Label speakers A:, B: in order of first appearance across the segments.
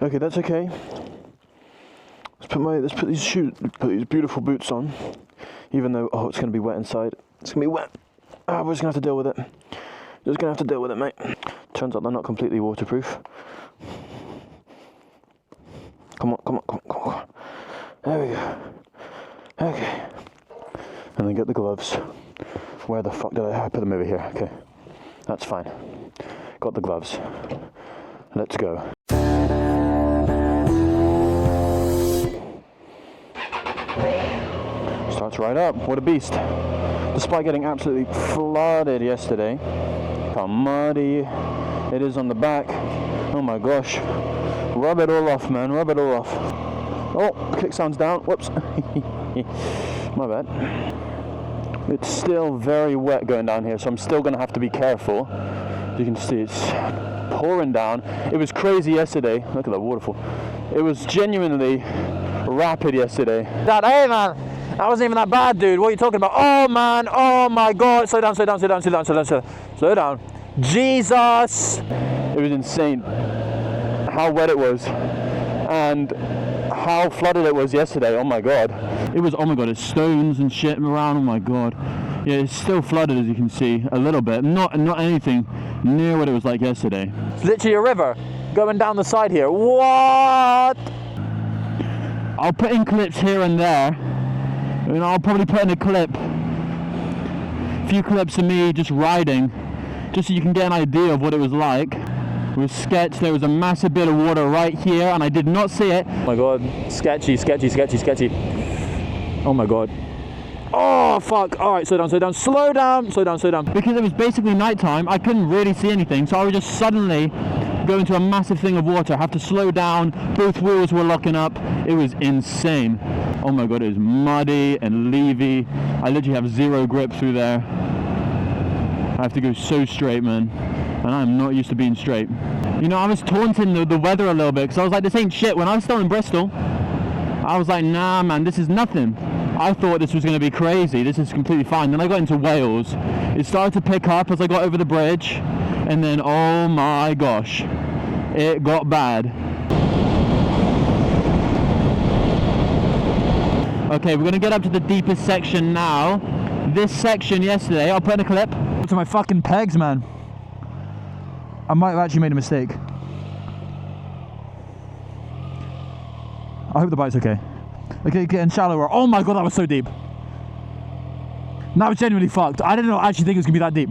A: Okay, that's okay. Let's put these beautiful boots on. Even though, it's going to be wet inside. It's going to be wet. We're just going to have to deal with it. Just going to have to deal with it, mate. Turns out they're not completely waterproof. Come on. There we go. Okay. And then get the gloves. Where the fuck did I put them over here? Okay. That's fine. Got the gloves. Let's go. Starts right up. What a beast. Despite getting absolutely flooded yesterday, how muddy it is on the back. Oh my gosh. Rub it all off, man. Rub it all off. Oh, kickstand's down. Whoops. My bad. It's still very wet going down here, so I'm still going to have to be careful. You can see it's pouring down. It was crazy yesterday. Look at that waterfall. It was genuinely rapid yesterday.
B: Hey man, that wasn't even that bad, dude. What are you talking about? Oh man, oh my god. Slow down. Slow down. Jesus.
A: It was insane how wet it was and how flooded it was yesterday. Oh my god. It was, oh my god, there's stones and shit around. Oh my god. Yeah, it's still flooded, as you can see, a little bit. Not anything near what it was like yesterday.
B: It's literally a river going down the side here. What?
A: I'll put in clips here and there. And I'll probably put in a few clips of me just riding, just so you can get an idea of what it was like. It was sketch. There was a massive bit of water right here, and I did not see it.
B: Oh my god, sketchy. Oh my god. Oh fuck. Alright, slow down.
A: Because it was basically nighttime, I couldn't really see anything, so I would just suddenly go into a massive thing of water, have to slow down, both wheels were locking up. It was insane. Oh my god, it was muddy and leavy. I literally have zero grip through there. I have to go so straight, man. And I'm not used to being straight. You know, I was taunting the weather a little bit, because I was like, this ain't shit. When I was still in Bristol, I was like, nah man, this is nothing. I thought this was going to be crazy. This is completely fine. Then I got into Wales. It started to pick up as I got over the bridge. And then, oh my gosh, it got bad. Okay, we're going to get up to the deepest section now. This section yesterday, I'll put in a clip.
B: To my fucking pegs, man. I might have actually made a mistake. I hope the bike's okay. Okay, getting shallower. Oh my god, that was so deep. That was genuinely fucked. I didn't actually think it was going to be that deep.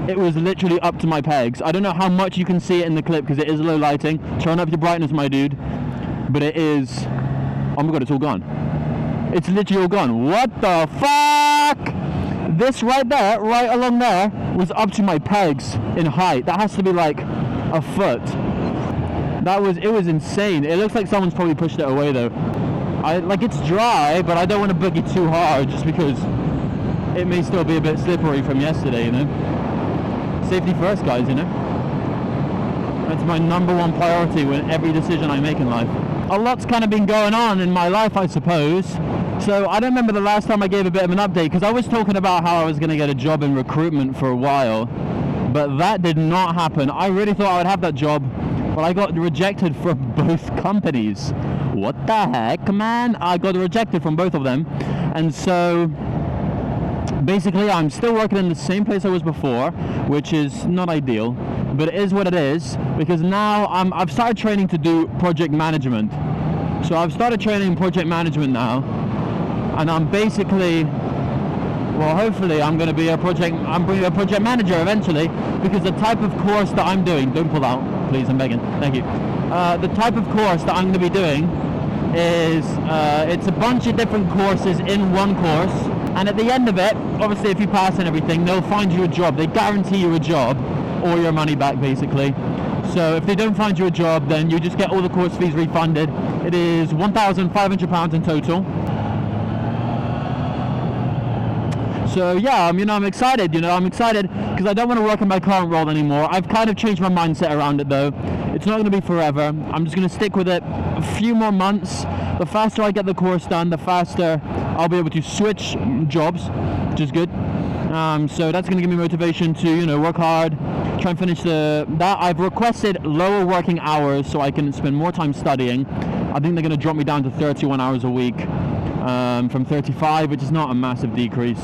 A: It was literally up to my pegs. I don't know how much you can see it in the clip because it is low lighting. Turn up your brightness, my dude. But it is... Oh my god, it's all gone. It's literally all gone. What the fuck? This right there, right along there, was up to my pegs in height. That has to be like a foot. It was insane. It looks like someone's probably pushed it away though. It's dry, but I don't want to boogie too hard just because it may still be a bit slippery from yesterday, you know. Safety first, guys, you know. That's my number one priority with every decision I make in life. A lot's kind of been going on in my life, I suppose. So I don't remember the last time I gave a bit of an update, because I was talking about how I was going to get a job in recruitment for a while, but that did not happen. I really thought I would have that job, but I got rejected from both companies. What the heck, man? I got rejected from both of them. And so basically I'm still working in the same place I was before, which is not ideal, but it is what it is, because now I've started training to do project management. So I've started training in project management now, and I'm basically, well, hopefully I'm going to be a project manager eventually, because the type of course that I'm doing, don't pull out, please, I'm begging, thank you. The type of course that I'm going to be doing is, it's a bunch of different courses in one course, and at the end of it, obviously if you pass and everything, they'll find you a job. They guarantee you a job, or your money back basically. So if they don't find you a job, then you just get all the course fees refunded. It is £1,500 in total. So yeah, I'm excited, I'm excited because I don't want to work in my current role anymore. I've kind of changed my mindset around it though. It's not going to be forever. I'm just going to stick with it a few more months. The faster I get the course done, the faster I'll be able to switch jobs, which is good. So that's going to give me motivation to, work hard, try and finish that. I've requested lower working hours so I can spend more time studying. I think they're going to drop me down to 31 hours a week from 35, which is not a massive decrease,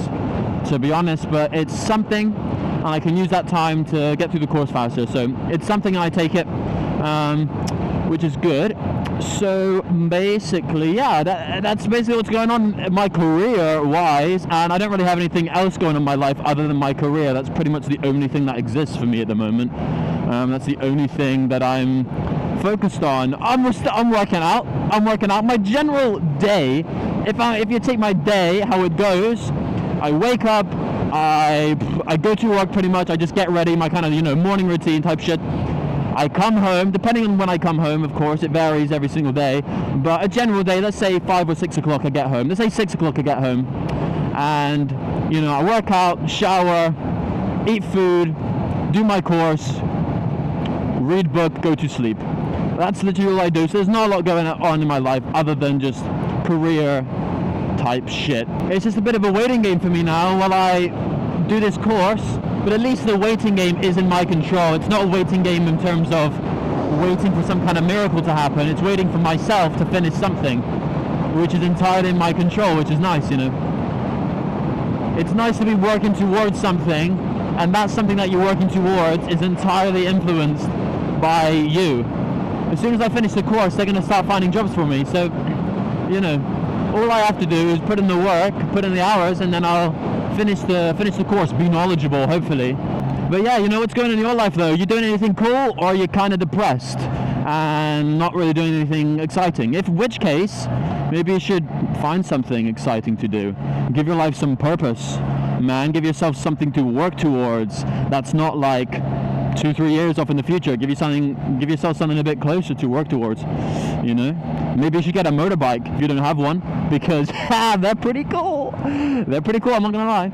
A: to be honest, but it's something, and I can use that time to get through the course faster. So it's something, and I take it, which is good. So basically, yeah, that's basically what's going on my career-wise, and I don't really have anything else going on in my life other than my career. That's pretty much the only thing that exists for me at the moment. That's the only thing that I'm focused on. I'm working out. My general day, if you take my day, how it goes, I wake up, I go to work pretty much. I just get ready, my kind of morning routine type shit. I come home, depending on when I come home, of course, it varies every single day, but a general day, let's say 5 or 6 o'clock I get home. Let's say 6 o'clock I get home, and, I work out, shower, eat food, do my course, read book, go to sleep. That's literally all I do. So there's not a lot going on in my life other than just career type shit. It's just a bit of a waiting game for me now while I do this course. But at least the waiting game is in my control. It's not a waiting game in terms of waiting for some kind of miracle to happen. It's waiting for myself to finish something, which is entirely in my control, which is nice, It's nice to be working towards something, and that's something that you're working towards is entirely influenced by you. As soon as I finish the course, they're going to start finding jobs for me. So, all I have to do is put in the work, put in the hours, and then I'll finish the course, be knowledgeable, hopefully. But yeah, what's going on in your life though? You doing anything cool, or are you kind of depressed and not really doing anything exciting? Which case, maybe you should find something exciting to do. Give your life some purpose, man. Give yourself something to work towards. That's not like 2-3 years off in the future. Give yourself something a bit closer to work towards. Maybe you should get a motorbike if you don't have one, because they're pretty cool. They're pretty cool, I'm not gonna lie.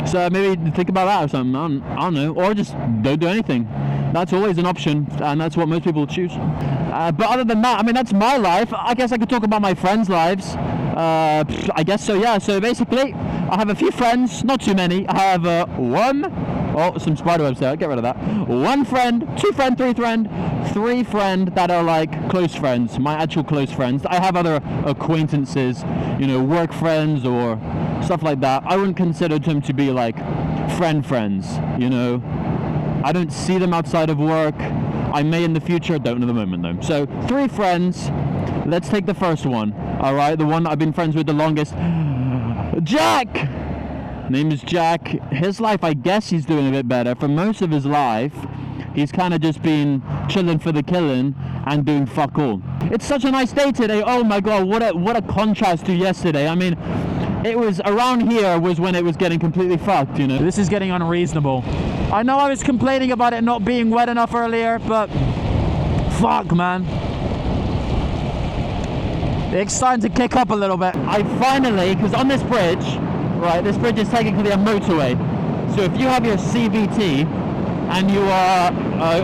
A: So maybe think about that or something. I don't know. Or just don't do anything. That's always an option, and that's what most people choose. But other than that, that's my life. I guess I could talk about my friends' lives. I guess so, yeah. So basically, I have a few friends, not too many. I have some spiderwebs there, get rid of that. 1 friend, 2 friend, 3 friend, 3 friend that are like close friends, my actual close friends. I have other acquaintances, work friends or stuff like that. I wouldn't consider them to be like friends, I don't see them outside of work. I may in the future, don't know the moment though. So 3 friends. Let's take the first one. All right, the one that I've been friends with the longest. Jack! Name is Jack. His life, I guess he's doing a bit better. For most of his life, he's kind of just been chilling for the killing and doing fuck all. It's such a nice day today. Oh my god, what a contrast to yesterday. It was around here was when it was getting completely fucked, This is getting unreasonable. I know I was complaining about it not being wet enough earlier, but fuck, man. It's starting to kick up a little bit. I finally, because on this bridge, right, this bridge is technically a motorway. So if you have your CVT, and you are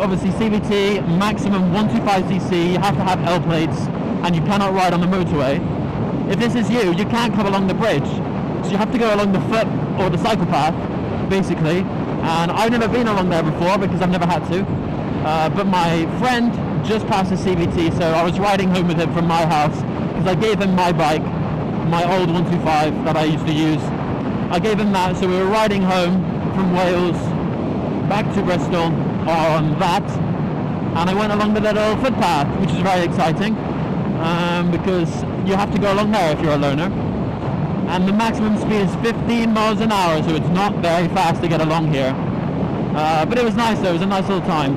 A: obviously CVT, maximum 125cc, you have to have L plates, and you cannot ride on the motorway. If this is you can't come along the bridge. So you have to go along the foot or the cycle path, basically. And I've never been along there before because I've never had to. But my friend just passed the CVT, so I was riding home with him from my house because I gave him my bike, my old 125 that I used to use. I gave him that, so we were riding home from Wales back to Bristol on that, and I went along the little footpath, which is very exciting because you have to go along there if you're a learner, and the maximum speed is 15 miles an hour, so it's not very fast to get along here, but it was nice though. It was a nice little time.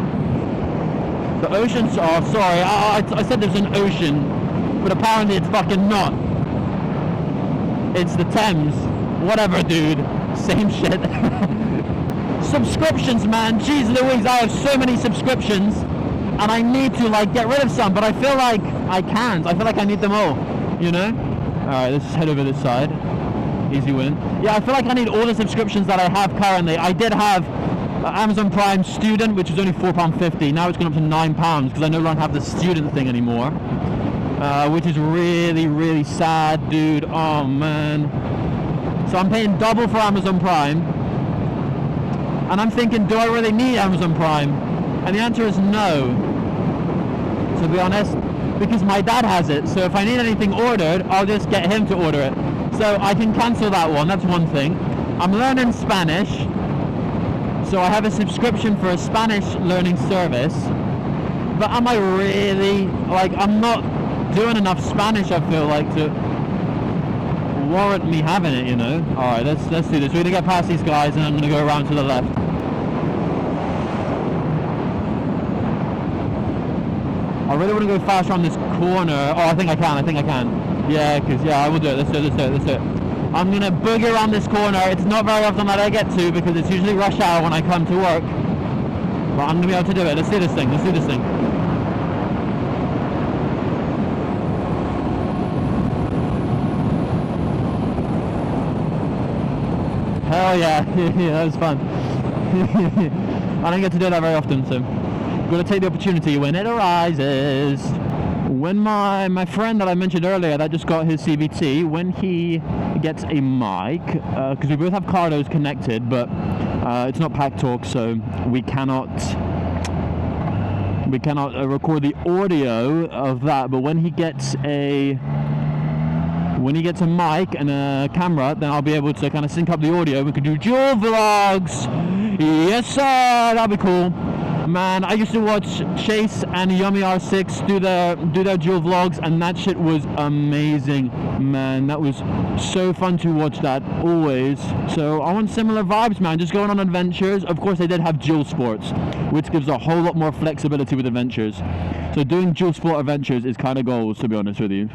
A: The ocean's, oh sorry, I said there's an ocean, but apparently it's fucking not. It's the Thames. Whatever, dude. Same shit. Subscriptions, man. Jeez Louise, I have so many subscriptions, and I need to get rid of some, but I feel like I can't. I feel like I need them all, Alright, let's head over this side. Easy win. Yeah, I feel like I need all the subscriptions that I have currently. I did have Amazon Prime Student, which was only £4.50. Now it's gone up to £9 because I no longer have the student thing anymore, which is really, really sad, dude. Oh, man. So I'm paying double for Amazon Prime, And I'm thinking, do I really need Amazon Prime? And the answer is no, to be honest, because my dad has it. So if I need anything ordered, I'll just get him to order it. So I can cancel that one, that's one thing. I'm learning Spanish, so I have a subscription for a Spanish learning service. But am I really, like, I'm not doing enough Spanish, I feel like, to warrant me having it, you know? Alright, let's do this. We're gonna get past these guys and I'm gonna go around to the left. I really want to go faster on this corner. Oh, I think I can. Yeah, because, I will do it. Let's do it. I'm going to boogie around this corner. It's not very often that I get to because it's usually rush hour when I come to work. But I'm going to be able to do it. Let's do this thing. Hell yeah. Yeah, that was fun. I don't get to do that very often, so I'm going to take the opportunity when it arises. When my friend that I mentioned earlier that just got his CVT, when he gets a mic, because we both have Cardos connected, but it's not Pack Talk, so we cannot record the audio of that. But when he gets a mic and a camera, then I'll be able to kind of sync up the audio. We could do dual vlogs. Yes, sir. That'd be cool. Man, I used to watch Chase and Yummy R6 do their dual vlogs, and that shit was amazing, man. That was so fun to watch that, always. So I want similar vibes, man, just going on adventures. Of course, they did have dual sports, which gives a whole lot more flexibility with adventures. So doing dual sport adventures is kind of goals, to be honest with you.